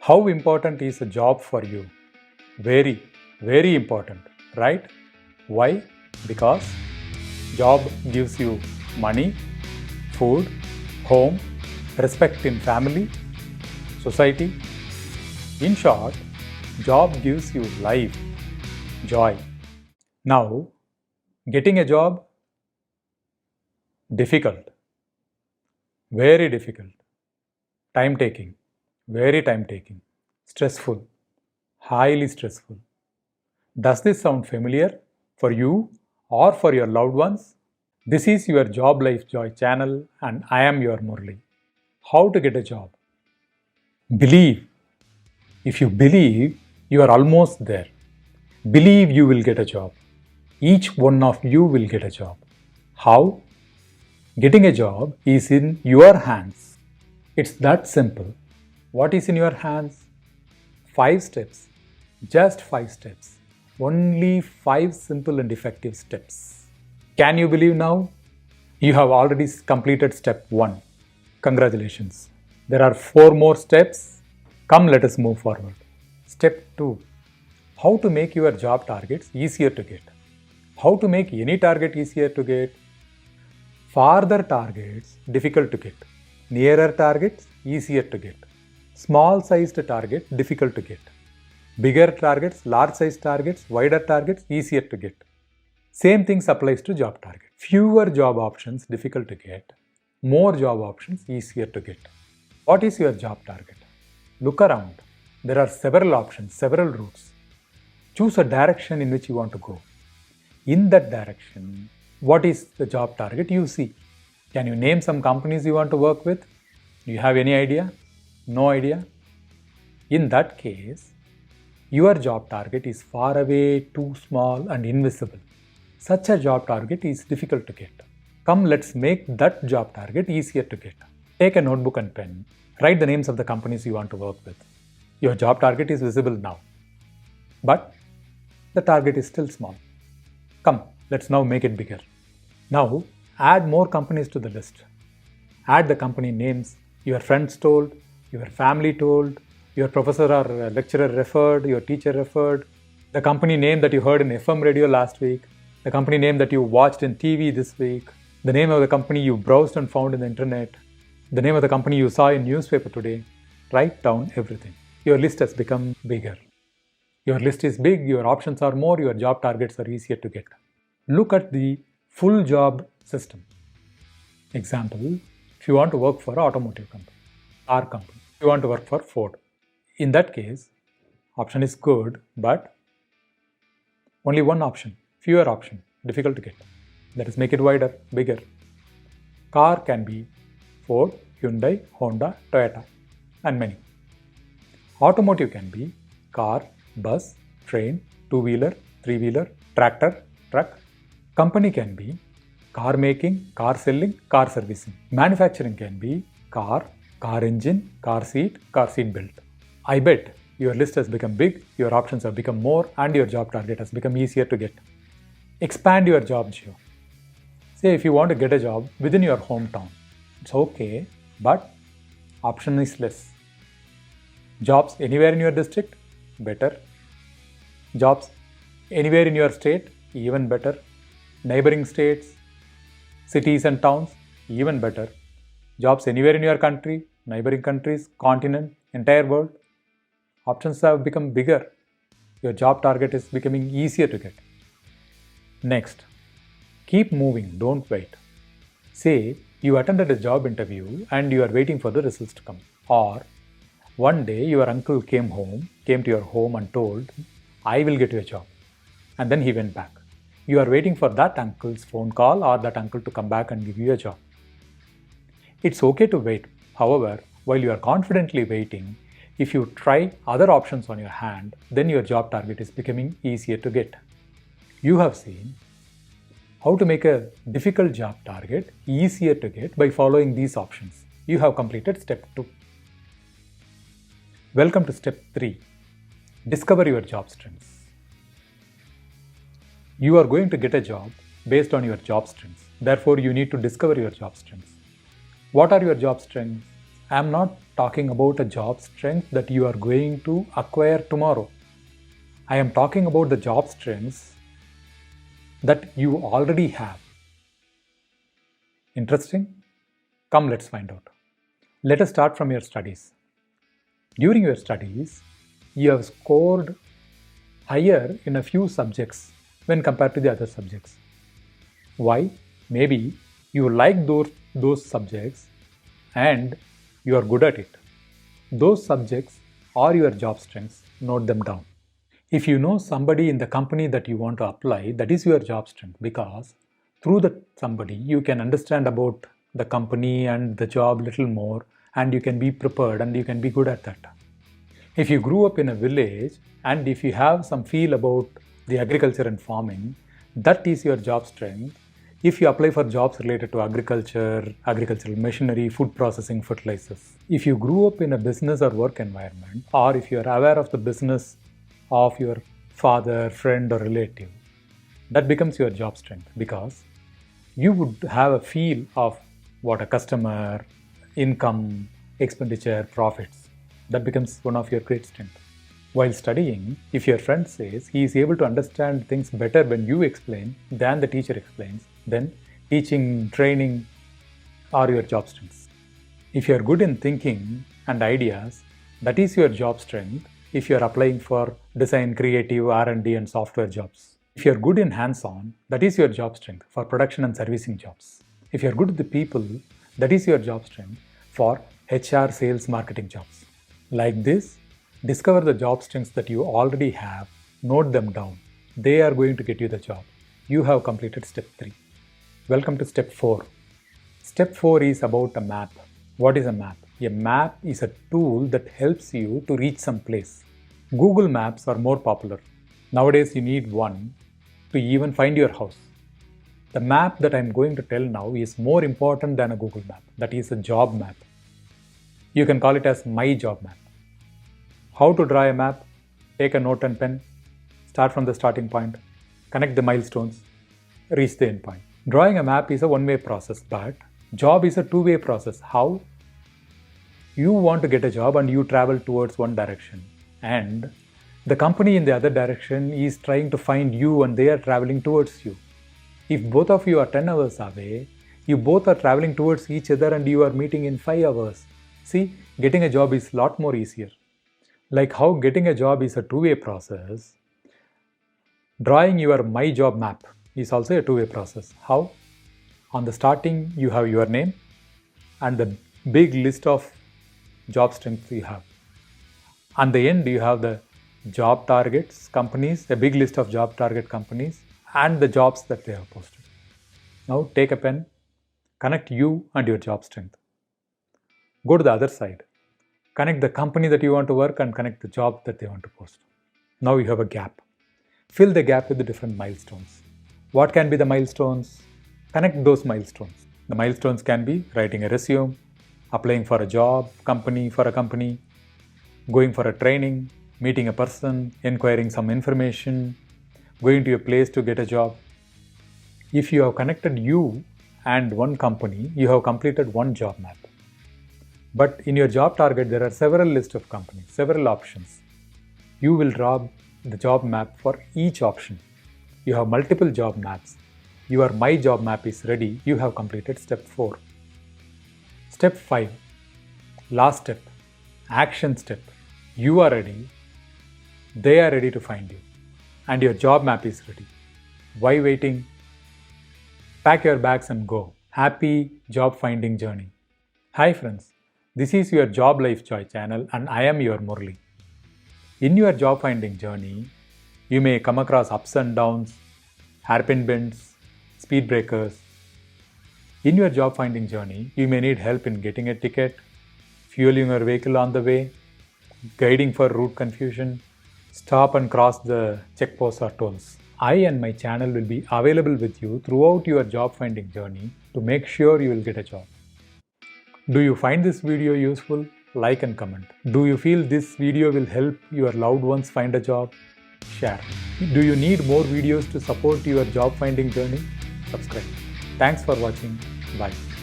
How important is a job for you? Very, very important, right? Why? Because job gives you money, food, home, respect in family, society. In short, job gives you life, joy. Now, getting a job, difficult, very difficult, time taking, very time taking, stressful, highly stressful. Does this sound familiar for you or for your loved ones? This is your Job Life Joy channel, and I am your Murli. How to get a job? Believe. If you believe, you are almost there. Believe you will get a job. Each one of you will get a job. How? Getting a job is in your hands. It's that simple. What is in your hands? 5 steps. Just 5 steps. Only 5 simple and effective steps. Can you believe now? You have already completed step 1. Congratulations. There are 4 more steps. Come, let us move forward. Step 2. How to make your job targets easier to get. How to make any target easier to get? Farther targets difficult to get. Nearer targets easier to get. Small sized target difficult to get. Bigger targets, large size targets, wider targets easier to get. Same things applies to job target. Fewer job options difficult to get. More job options easier to get. What is your job target? Look around. There are several options, several routes. Choose a direction in which you want to go. In that direction, what is the job target you see? Can you name some companies you want to work with? Do you have any idea? No idea? In that case, your job target is far away, too small and invisible. Such a job target is difficult to get. Come, let's make that job target easier to get. Take a notebook and pen. Write the names of the companies you want to work with. Your job target is visible now. But the target is still small. Come, let's now make it bigger. Now, add more companies to the list. Add the company names your friends told, your family told, your professor or lecturer referred, your teacher referred, the company name that you heard in FM radio last week, the company name that you watched in TV this week, the name of the company you browsed and found in the internet, the name of the company you saw in newspaper today. Write down everything. Your list has become bigger. Your list is big, your options are more, your job targets are easier to get. Look at the full job system. Example, if you want to work for an automotive company, car company, if you want to work for Ford. In that case, option is good, but only one option, fewer option, difficult to get. Let us make it wider, bigger. Car can be Ford, Hyundai, Honda, Toyota, and many. Automotive can be car, bus, train, two-wheeler, three-wheeler, tractor, truck. Company can be car making, car selling, car servicing. Manufacturing can be car, car engine, car seat belt. I bet your list has become big, your options have become more, and your job target has become easier to get. Expand your job geo. Say if you want to get a job within your hometown, it's okay, but option is less. Jobs anywhere in your district, better. Jobs anywhere in your state, even better. Neighboring states, cities and towns, even better. Jobs anywhere in your country, neighboring countries, continent, entire world. Options have become bigger. Your job target is becoming easier to get. Next, keep moving, don't wait. Say you attended a job interview and you are waiting for the results to come. Or one day your uncle came to your home and told, I will get you a job. And then he went back. You are waiting for that uncle's phone call or that uncle to come back and give you a job. It's okay to wait. However, while you are confidently waiting, if you try other options on your hand, then your job target is becoming easier to get. You have seen how to make a difficult job target easier to get by following these options. You have completed step 2. Welcome to step 3. Discover your job strengths. You are going to get a job based on your job strengths. Therefore, you need to discover your job strengths. What are your job strengths? I am not talking about a job strength that you are going to acquire tomorrow. I am talking about the job strengths that you already have. Interesting? Come, let's find out. Let us start from your studies. During your studies, you have scored higher in a few subjects when compared to the other subjects. Why? Maybe you like those subjects and you are good at it. Those subjects are your job strengths. Note them down. If you know somebody in the company that you want to apply, that is your job strength, because through that somebody you can understand about the company and the job little more, and you can be prepared and you can be good at that. If you grew up in a village and if you have some feel about the agriculture and farming, that is your job strength. If you apply for jobs related to agriculture, agricultural machinery, food processing, fertilizers. If you grew up in a business or work environment, or if you are aware of the business of your father, friend or relative, that becomes your job strength, because you would have a feel of what a customer, income, expenditure, profits. That becomes one of your great strengths. While studying, if your friend says he is able to understand things better when you explain than the teacher explains, then teaching, training are your job strengths. If you are good in thinking and ideas, that is your job strength if you are applying for design, creative, R&D and software jobs. If you are good in hands-on, that is your job strength for production and servicing jobs. If you are good with the people, that is your job strength for HR, sales, marketing jobs. Like this, discover the job strengths that you already have, note them down. They are going to get you the job. You have completed step 3. Welcome to step 4. Step 4 is about a map. What is a map? A map is a tool that helps you to reach some place. Google Maps are more popular. Nowadays you need one to even find your house. The map that I am going to tell now is more important than a Google map. That is a job map. You can call it as my job map. How to draw a map? Take a note and pen, start from the starting point, connect the milestones, reach the end point. Drawing a map is a one-way process, but job is a two-way process. How? You want to get a job and you travel towards one direction, and the company in the other direction is trying to find you and they are traveling towards you. If both of you are 10 hours away, you both are traveling towards each other and you are meeting in 5 hours. See, getting a job is a lot more easier. Like how getting a job is a two-way process, drawing your my job map is also a two-way process. How? On the starting, you have your name and the big list of job strengths you have. On the end, you have the job targets, companies, a big list of job target companies and the jobs that they have posted. Now take a pen, connect you and your job strength. Go to the other side. Connect the company that you want to work and connect the job that they want to post. Now you have a gap. Fill the gap with the different milestones. What can be the milestones? Connect those milestones. The milestones can be writing a resume, applying for a job, for a company, going for a training, meeting a person, inquiring some information, going to a place to get a job. If you have connected you and one company, you have completed one job map. But in your job target, there are several lists of companies, several options. You will draw the job map for each option. You have multiple job maps. Your my job map is ready. You have completed step 4. Step 5, last step, action step. You are ready. They are ready to find you. And your job map is ready. Why waiting? Pack your bags and go. Happy job finding journey. Hi friends. This is your Job Life Joy channel and I am your Murli. In your job finding journey, you may come across ups and downs, hairpin bends, speed breakers. In your job finding journey, you may need help in getting a ticket, fueling your vehicle on the way, guiding for route confusion, stop and cross the checkposts or tolls. I and my channel will be available with you throughout your job finding journey to make sure you will get a job. Do you find this video useful? Like and comment. Do you feel this video will help your loved ones find a job? Share. Do you need more videos to support your job finding journey? Subscribe. Thanks for watching. Bye.